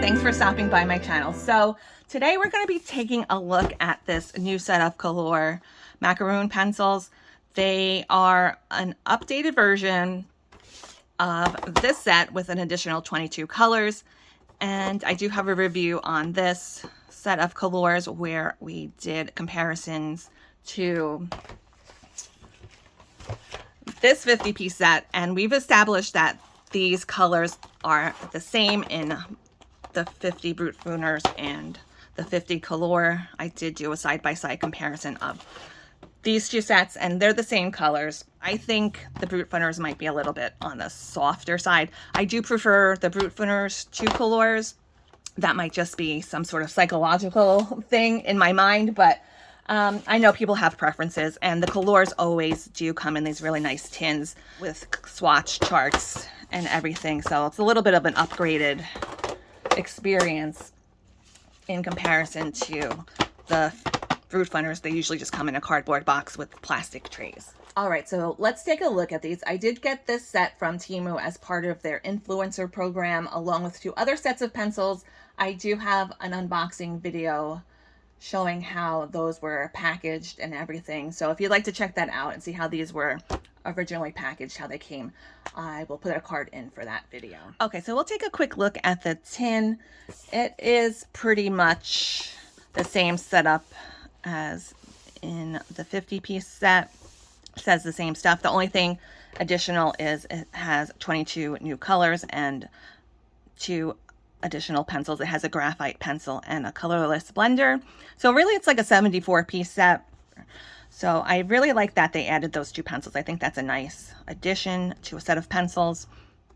thanks for stopping by my channel. So today we're going to be taking a look at this new set of Kalour Macaron pencils. They are an updated version of this set with an additional 22 colors. And I do have a review on this set of Kalours where we did comparisons to this 50-piece set, and we've established that these colors are the same in the 50 Brute Fooners and the 50 Kalour. I did do a side-by-side comparison of these two sets, and they're the same colors. I think the Brute Fooners might be a little bit on the softer side. I do prefer the Brute Fooners to Kalours. That might just be some sort of psychological thing in my mind, but I know people have preferences, and the Kalours always do come in these really nice tins with swatch charts and everything, so it's a little bit of an upgraded experience in comparison to the Brute Fooners. They usually just come in a cardboard box with plastic trays. All right, so let's take a look at these. I did get this set from Temu as part of their influencer program, along with 2 other sets of pencils. I do have an unboxing video showing how those were packaged and everything. So if you'd like to check that out and see how these were originally packaged, how they came, I will put a card in for that video. Okay, so we'll take a quick look at the tin. It is pretty much the same setup as in the 50-piece set. It says the same stuff. The only thing additional is it has 22 new colors and 2 additional pencils. It has a graphite pencil and a colorless blender. So really it's like a 74-piece set. So I really like that they added those 2 pencils. I think that's a nice addition to a set of pencils.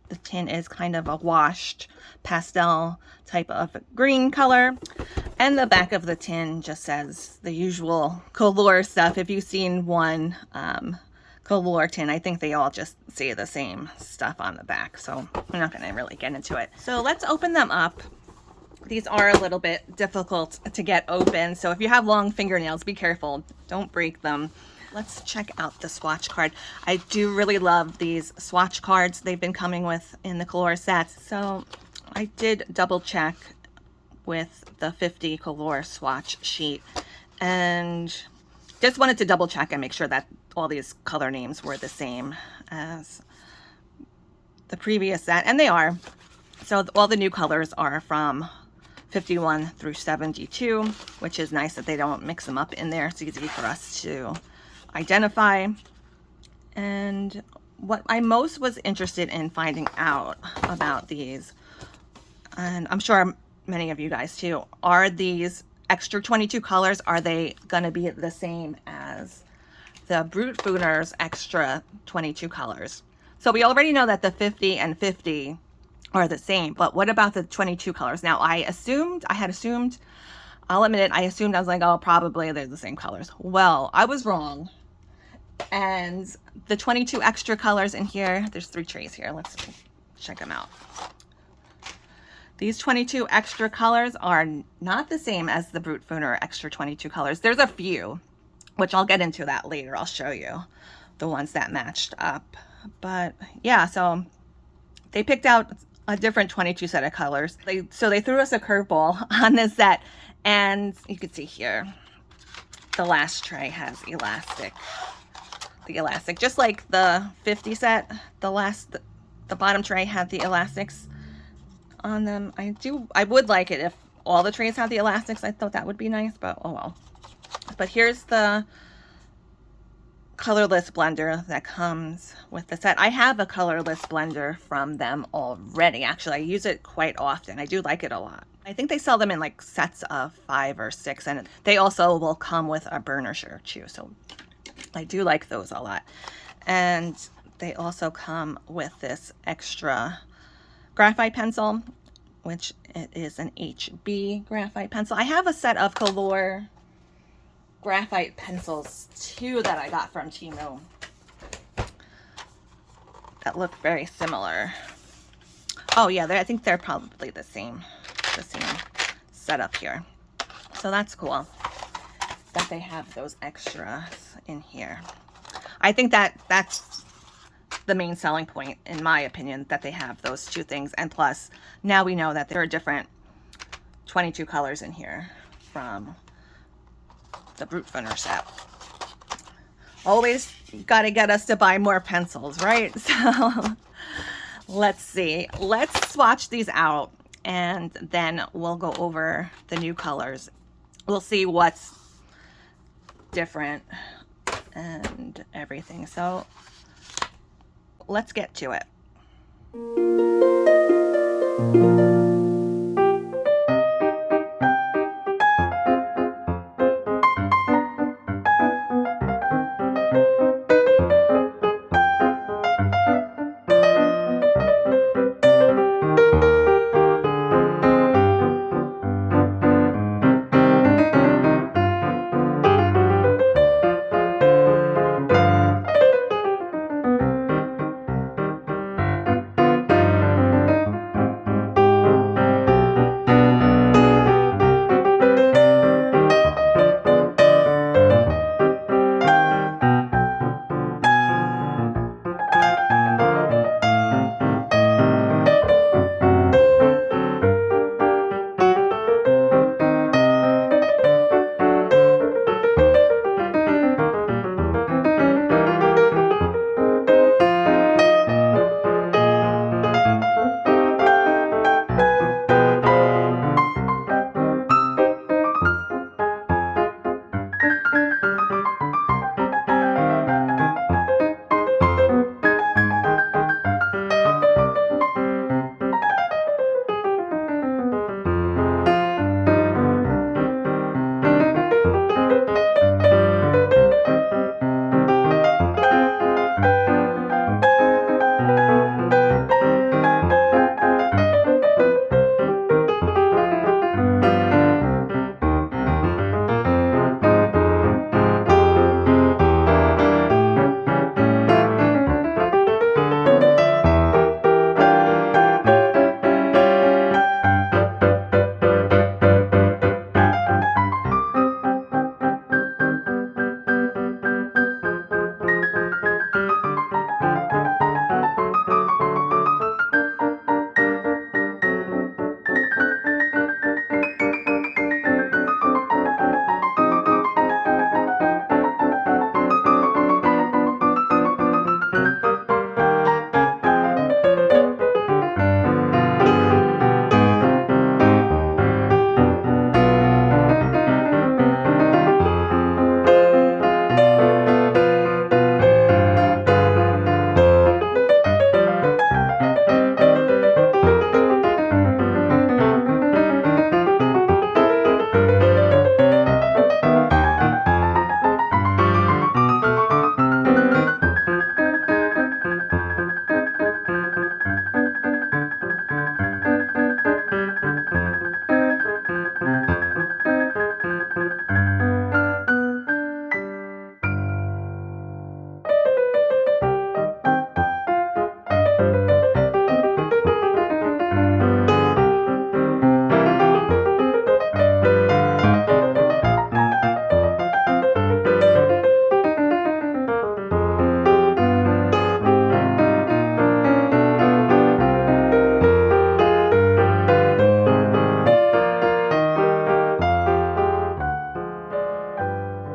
The tin is kind of a washed pastel type of green color. And the back of the tin just says the usual Kalour stuff. If you've seen one Kalour tin, I think they all just say the same stuff on the back, so I'm not going to really get into it. So let's open them up. These are a little bit difficult to get open, so if you have long fingernails, be careful, don't break them. Let's check out the swatch card. I do really love these swatch cards they've been coming with in the Kalour sets. So I did double check with the 50 Kalour swatch sheet and just wanted to double check and make sure that all these color names were the same as the previous set, and they are. So all the new colors are from 51 through 72, which is nice that they don't mix them up in there. It's easy for us to identify. And what I most was interested in finding out about these, and I'm sure many of you guys too, are these extra 22 colors, are they gonna be the same as the Brute Fooners extra 22 colors? So we already know that the 50 and 50 are the same, but what about the 22 colors? Now I had assumed, I'll admit it, I was like, oh, probably they're the same colors. Well, I was wrong. And the 22 extra colors in here, there's 3 trays here. Let's check them out. These 22 extra colors are not the same as the Brute Fooner extra 22 colors. There's a few, which I'll get into that later. I'll show you the ones that matched up. But yeah, so they picked out a different 22 set of colors. So they threw us a curveball on this set, and you can see here, the last tray has elastic. The elastic, just like the 50 set, the bottom tray had the elastics on them. I would like it if all the trays had the elastics. I thought that would be nice, but oh well. But here's the colorless blender that comes with the set. I have a colorless blender from them already. Actually, I use it quite often. I do like it a lot. I think they sell them in like sets of 5 or 6, and they also will come with a burnisher too. So I do like those a lot. And they also come with this extra graphite pencil, which it is an HB graphite pencil. I have a set of Kalour graphite pencils too that I got from Temu that look very similar. Oh yeah, I think they're probably the same setup here. So that's cool that they have those extras in here. I think that's the main selling point, in my opinion, that they have those 2 things. And plus, now we know that there are different 22 colors in here from the Brute Thinner set. Always got to get us to buy more pencils, right? So let's see. Let's swatch these out, and then we'll go over the new colors. We'll see what's different and everything. So let's get to it.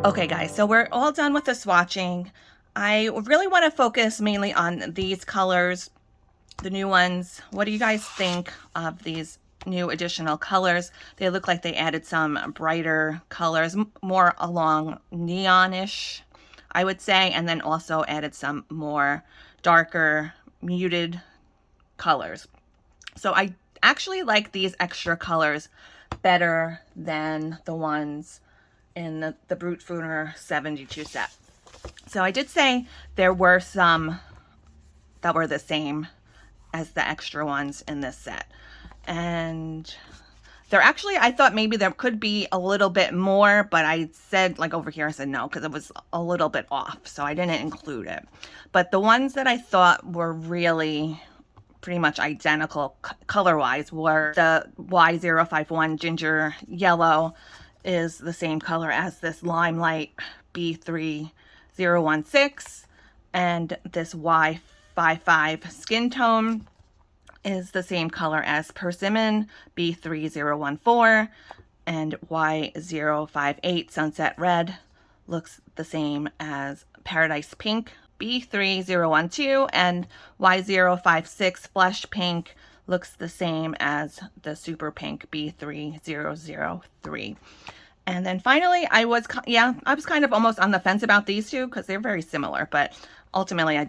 Okay guys, so we're all done with the swatching. I really want to focus mainly on these colors, the new ones. What do you guys think of these new additional colors? They look like they added some brighter colors, more along neonish, I would say, and then also added some more darker, muted colors. So I actually like these extra colors better than the ones in the Brute Thinner 72 set. So I did say there were some that were the same as the extra ones in this set. And they're actually, I thought maybe there could be a little bit more, but I said, like over here, I said no, because it was a little bit off. So I didn't include it. But the ones that I thought were really pretty much identical color-wise were the Y051 Ginger Yellow, is the same color as this Limelight B3016, and this Y55 Skin Tone is the same color as Persimmon B3014, and Y058 Sunset Red looks the same as Paradise Pink B3012, and Y056 Flesh Pink looks the same as the Super Pink B3003. And then finally, I was kind of almost on the fence about these two because they're very similar, but ultimately I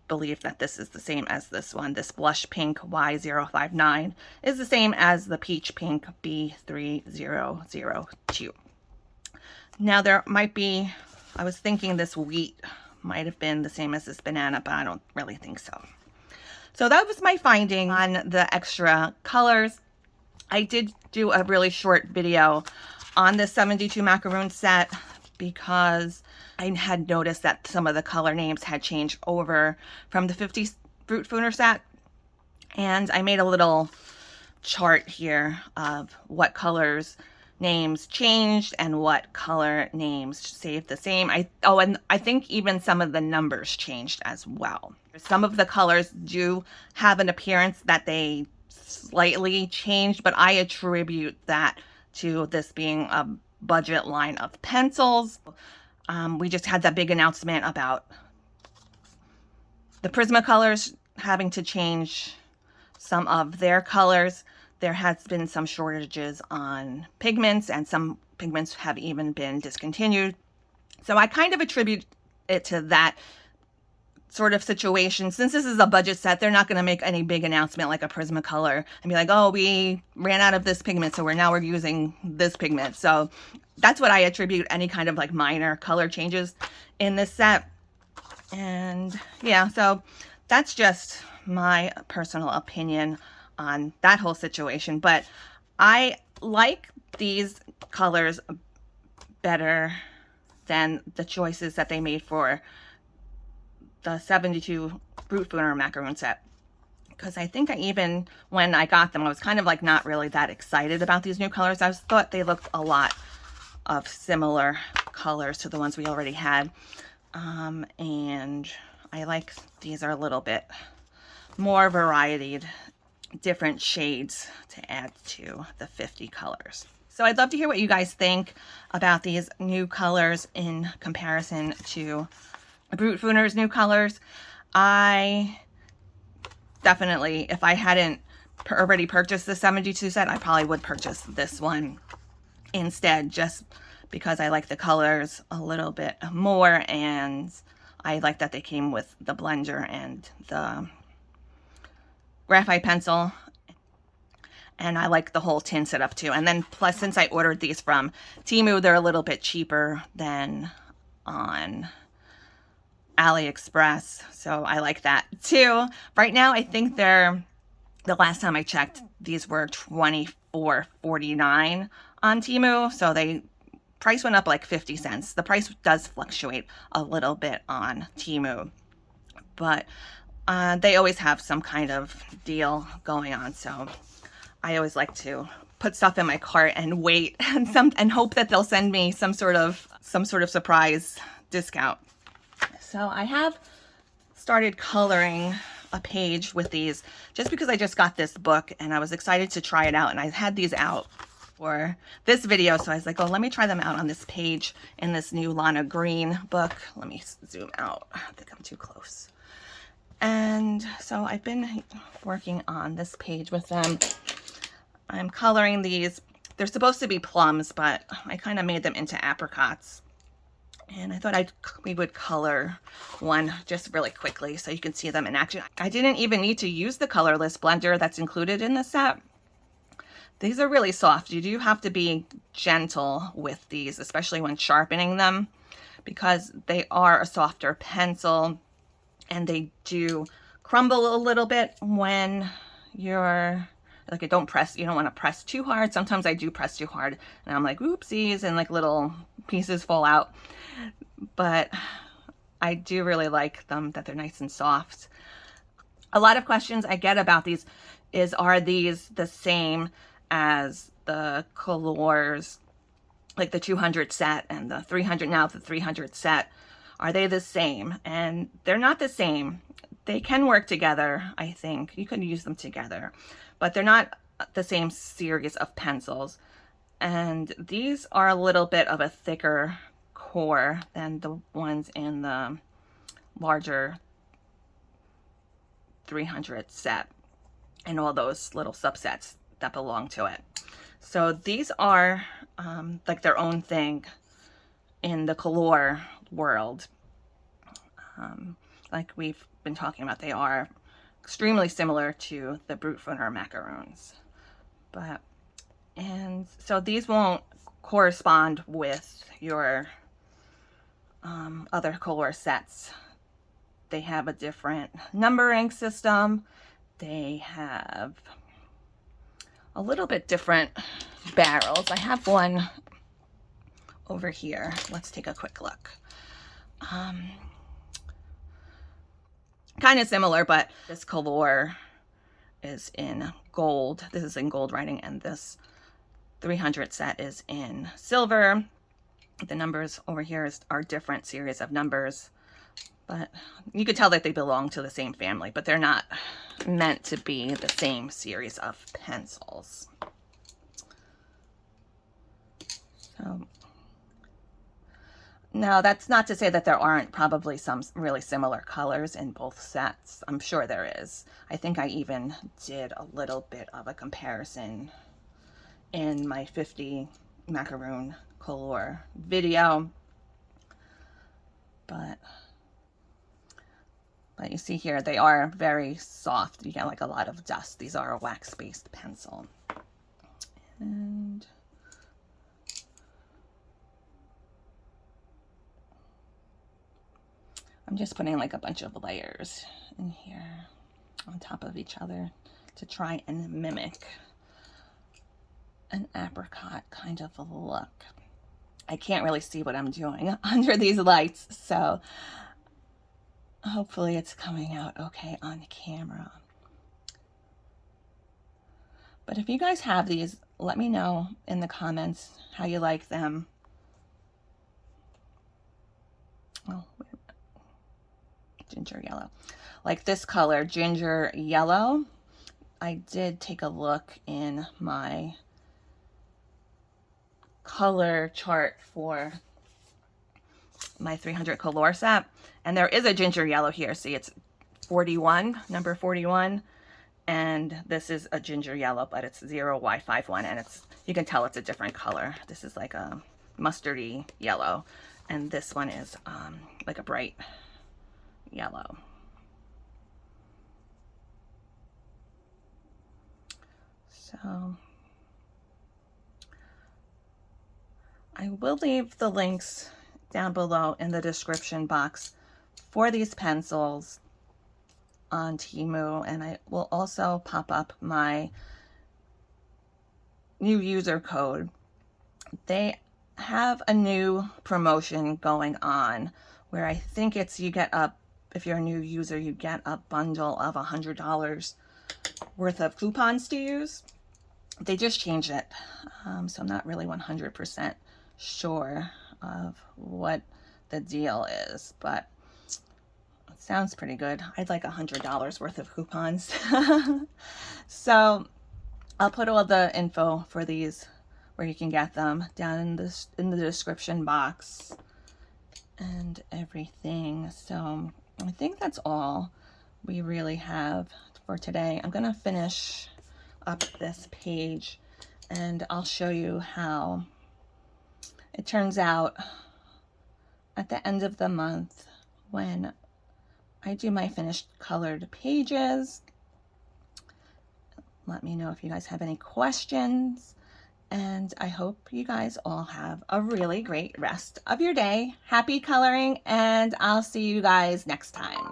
believe that this is the same as this one. This Blush Pink Y059 is the same as the Peach Pink B3002. Now there might be, I was thinking this wheat might have been the same as this banana, but I don't really think so. So that was my finding on the extra colors. I did do a really short video on the 72 macaroon set because I had noticed that some of the color names had changed over from the 50 fruit fooner set. And I made a little chart here of what colors names changed and what color names stayed the same. And I think even some of the numbers changed as well. Some of the colors do have an appearance that they slightly changed, but I attribute that to this being a budget line of pencils. We just had that big announcement about the Prismacolors having to change some of their colors. There has been some shortages on pigments, and some pigments have even been discontinued. So I kind of attribute it to that sort of situation. Since this is a budget set, they're not going to make any big announcement like a Prismacolor and be like, oh, we ran out of this pigment, so we're using this pigment. So that's what I attribute any kind of like minor color changes in this set. And yeah, so that's just my personal opinion on that whole situation. But I like these colors better than the choices that they made for the 72 fruit fooner macaroon set, because I think even when I got them, I was kind of like not really that excited about these new colors. I thought they looked a lot of similar colors to the ones we already had, and I like these are a little bit more varied, different shades to add to the 50 colors. So I'd love to hear what you guys think about these new colors in comparison to Brute Fooner's new colors. I definitely, if I hadn't already purchased the 72 set, I probably would purchase this one instead, just because I like the colors a little bit more, and I like that they came with the blender and the graphite pencil, and I like the whole tin setup too. And then plus, since I ordered these from Temu, they're a little bit cheaper than on AliExpress, so I like that too. Right now, I think the last time I checked, these were $24.49 on Temu, so price went up like 50 cents. The price does fluctuate a little bit on Temu, but they always have some kind of deal going on, so I always like to put stuff in my cart and wait and hope that they'll send me some sort of surprise discount. So I have started coloring a page with these just because I just got this book and I was excited to try it out, and I had these out for this video, so I was like, oh, let me try them out on this page in this new Lana Green book. Let me zoom out. I think I'm too close. And so I've been working on this page with them. I'm coloring these. They're supposed to be plums, but I kind of made them into apricots. And I thought we would color one just really quickly so you can see them in action. I didn't even need to use the colorless blender that's included in the set. These are really soft. You do have to be gentle with these, especially when sharpening them, because they are a softer pencil and they do crumble a little bit when you're like, you don't want to press too hard. Sometimes I do press too hard and I'm like, oopsies, and like little pieces fall out. But I do really like them, that they're nice and soft. A lot of questions I get about these is, are these the same as the Kalours, like the 200 set and the 300, now the 300 set? Are they the same? And they're not the same. they can work together. I think you could use them together, but they're not the same series of pencils. And these are a little bit of a thicker core than the ones in the larger 300 set and all those little subsets that belong to it. So these are like their own thing in the Kalour world. Like we've been talking about, they are extremely similar to the Brute Funer macarons. And so these won't correspond with your other Kalour sets. They have a different numbering system. They have a little bit different barrels. I have one over here. Let's take a quick look. Kind of similar, but this Kalour is in gold. This is in gold writing, and this 300 set is in silver. The numbers over here are different series of numbers, but you could tell that they belong to the same family, but they're not meant to be the same series of pencils. So now that's not to say that there aren't probably some really similar colors in both sets. I'm sure there is. I think I even did a little bit of a comparison in my 50 macaron Kalour video, but you see here, they are very soft. You get like a lot of dust. These are a wax-based pencil. And I'm just putting like a bunch of layers in here on top of each other to try and mimic an apricot kind of a look. I can't really see what I'm doing under these lights, so hopefully it's coming out okay on camera. But if you guys have these, let me know in the comments how you like them. Oh, wait a minute. Ginger yellow. Like this color, ginger yellow. I did take a look in my color chart for my 300 Kalour set, and there is a ginger yellow here. See, it's 41, number 41, and this is a ginger yellow, but it's 0Y51, and you can tell it's a different color. This is like a mustardy yellow, and this one is like a bright yellow. So I will leave the links down below in the description box for these pencils on Temu, and I will also pop up my new user code. They have a new promotion going on where I think it's if you're a new user, you get a bundle of $100 worth of coupons to use. They just changed it, so I'm not really 100% sure of what the deal is, but it sounds pretty good. I'd like $100 worth of coupons. So I'll put all the info for these where you can get them down in the description box and everything. So I think that's all we really have for today. I'm gonna finish up this page and I'll show you how it turns out at the end of the month when I do my finished colored pages. Let me know if you guys have any questions, and I hope you guys all have a really great rest of your day. Happy coloring, and I'll see you guys next time.